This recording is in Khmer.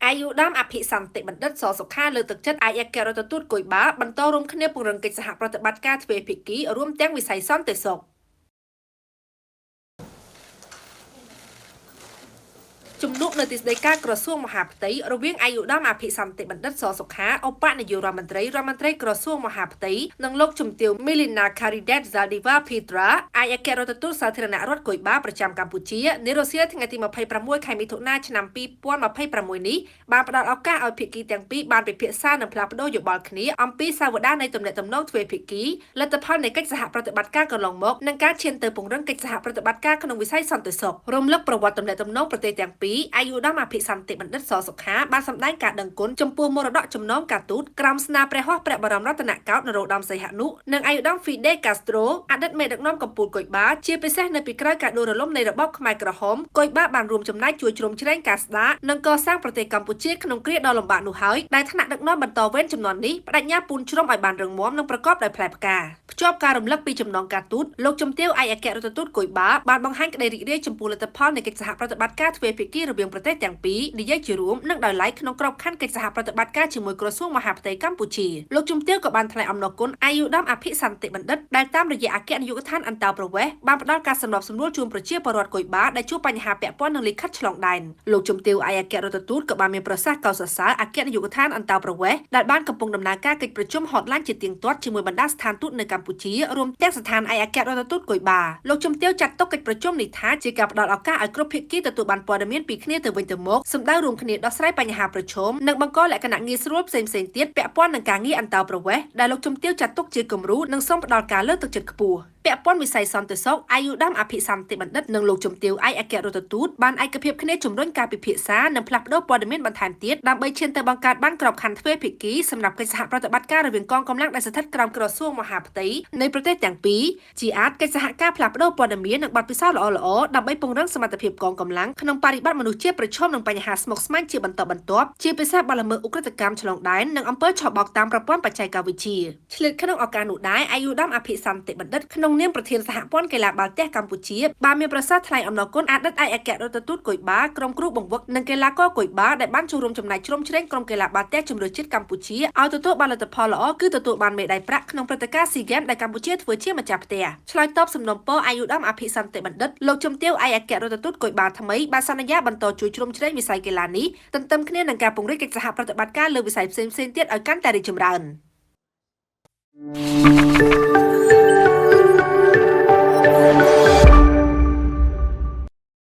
អាយុដើមអភិសន្តិបណ្ឌិតសសុខាលើកទឹកចិត្តឯកអគ្គរដ្ឋទូតគុយបាបន្តរួមគ្នាពង្រឹងកិច្ចសហប្រតិបត្តិការទ្វេភាគីរួមទាំងវិស័យសន្តិសុខជំនួបនៅទីស្តីការក្រសួងមហាផ្ទៃរវាងអាយុដើមអភិសន្តិបណ្ឌិតសសុខាឧបនាយករដ្ឋមន្ត្រីក្រសួងមហាផ្ទៃនិងលោកជំទាវ Milina Caridad Zaldiva Petra ឯកអគ្គរដ្ឋទូតសាធារណរដ្ឋគុយបាប្រចាំកម្ពុជានារសៀលថ្ងៃទី26ខែមិថុនាឆ្នាំ2026នេះបានផ្ដល់ឱកាសឲ្យភាគីទាំងពីរបានពិភាក្សានិងផ្លាស់ប្ដូរយោបល់គ្នាអំពីសាវតានៃទំនាក់ទំនងទ្វេភាគីលទ្ធផលនៃកិច្ចសហប្រតិបត្តិការកន្លងមកនិងការឈានទៅពង្រឹងកិច្ចសហប្រតិបត្តិការក្នុងវិស័យសន្តិសុខរំលឹកប្រវត្តិទំនាក់ទំនងប្រទេសទាំងពីរអាយុដើមអភិសន្តិបណ្ឌិតសសុខាបានសម្ដែងការដឹងគុណចំពោះមរតកចំណងការទូតក្រោមស្នាព្រះហស្ថព្រះបរមរតនកោដ្ឋនរោត្តមសីហនុនិងអាយុដើម Fidel Castro អតីតមេដឹកនាំកម្ពុជាគុយបាជាពិសេសនៅពីក្រោយការដួលរលំនៃរបបខ្មែរក្រហមគុយបាបានរួមចំណែកជួយជ្រោមជ្រែងការស្ដារនិងកសាងប្រទេសកម្ពុជាក្នុងគ្រាដ៏លំបាកនោះហើយដែលថ្នាក់ដឹកនាំបន្តវេនចំនួននេះបដិញ្ញាពូនជ្រុំឲ្យបានរឹងមាំនិងប្រកបដោយផ្លែផ្កាភ្ជាប់ការរំលឹកពីចំណងការទូតលោកជំទាវឯកអគ្គរដ្ឋទូតគុយបាបានបង្ហាញក្តីរីករាយចំពោះលទ្ធផលនៃកិច្ចសហប្រតិបត្តិការទ្វេភាគីរវាងប្រទេសទាំងពីរនិយាយជារួមនិងដោយឡែកក្នុងក្របខ័ណ្ឌកិច្ចសហប្រតិបត្តិការជាមួយក្រសួងមហាផ្ទៃកម្ពុជាលោកជំទាវក៏បានថ្លែងអំណរគុណអាយុដើមអភិសន្តិបណ្ឌិតដែលតាមរយៈអគ្គនាយកដ្ឋានអន្តោប្រវេសន៍បានផ្ដល់ការសម្របសម្រួលជូនប្រជាពលរដ្ឋគុយបាដែលជួបបញ្ហាពាក់ព័ន្ធនឹងលិខិតឆ្លងដែនលោកជំទាវឯកអគ្គរដ្ឋទូតក៏បានមានប្រសាសន៍កោតសរសើរអគ្គនាយកដ្ឋានអន្តោប្រវេសន៍ដែលបានកំពុងដំណើរការកិច្ចប្រជុំហតឡានជាទៀងទាត់ជាមួយបណ្ដាស្ថានទូតនៅកម្ពុជារួមទាំងស្ថានឯកអគ្គរដ្ឋទូតគុយបាលោកជំទាវចាត់ទុកកិច្ចប្រជុំនេះថាជាការផ្ដល់ឱកាសឲ្យគ្រប់ភាគីទទួលបានព័ត៌មានពីគ្នាទៅវិញទៅមកសម្ដៅរួមគ្នាដោះស្រាយបញ្ហាប្រឈមនិងបង្កលក្ខណៈងាយស្រួលផ្សេងៗទៀតពាក់ព័ន្ធនឹងការងារអន្តោប្រវេសន៍ដែលលោកជំទាវចាត់ទុកជាគំរូនិងសូមផ្ដល់ការលើកទឹកចិត្តខ្ពស់ពាក់ព័ន្ធវិស័យសន្តិសុខអាយុដើមអភិសន្តិបណ្ឌិតនិងលោកជំទាវឯកអគ្គរដ្ឋទូតបានឯកភាពគ្នាជំរុញការពិភាក្សានិងផ្លាស់ប្ដូរព័ត៌មានបន្ថែមទៀតដើម្បីឈានទៅបង្កើតបានក្របខ័ណ្ឌទ្វេភាគីសម្រាប់កិច្ចសហប្រតិបត្តិការរវាងកងកម្លាំងដែលស្ថិតក្រោមក្រសួងមហាផ្ទៃនៃប្រទេសទាំងពីរជាអាចកិច្ចសហការផ្លាស់ប្ដូរព័ត៌មាននិងបទពិសោធន៍ល្អៗដើម្បីពង្រឹងសមត្ថភាពកងកម្លាំងក្នុងបរិបទមនុស្សជាតិប្រឈមនឹងបញ្ហាស្មុគស្មាញជាបន្តបន្ទាប់ជាពិសេសបទល្មើសឧក្រិដ្ឋកម្មឆ្លងដែននិងអំពើឆបោកតាមប្រព័ន្ធបច្ចេកវិទ្យាឆ្លៀតក្នុងឱកាសនោះដែរអាយុដើមអភិសន្តិបណ្ឌិតក្នុងនាមប្រធានសហព័ន្ធកីឡាបាល់ទះកម្ពុជាបានមានប្រសាសន៍ថ្លែងអំណរគុណអតីតឯកអគ្គរដ្ឋទូតគុយបាក្រុមគ្រូបង្វឹកនិងកីឡាករគុយបាដែលបានចូលរួមចំណែកជ្រោមជ្រែងក្រុមកីឡាបាល់ទះជម្រើសជាតិកម្ពុជាឲ្យទទួលបានលទ្ធផលល្អគឺទទួលបានមេដាយប្រាក់ក្នុងព្រឹត្តិការណ៍ SEA Games ដែលកម្ពុជាធ្វើជាម្ចាស់ផ្ទះឆ្លើយតបសំណូមពរអាយុដើមអភិសន្តិបណ្ឌិតលោកជំទាវឯកអគ្គរដ្ឋទូតគុយបាថ្មីបានសន្យាបន្តជួយជ្រោមជ្រែងវិស័យកីឡានេះទន្ទឹមគ្នានឹងការពង្រីកកិច្ចសហប្រតិបត្តិការលើវិស័យផ្សេងៗទៀតឲ្យកាន់តែរីកចម្រើន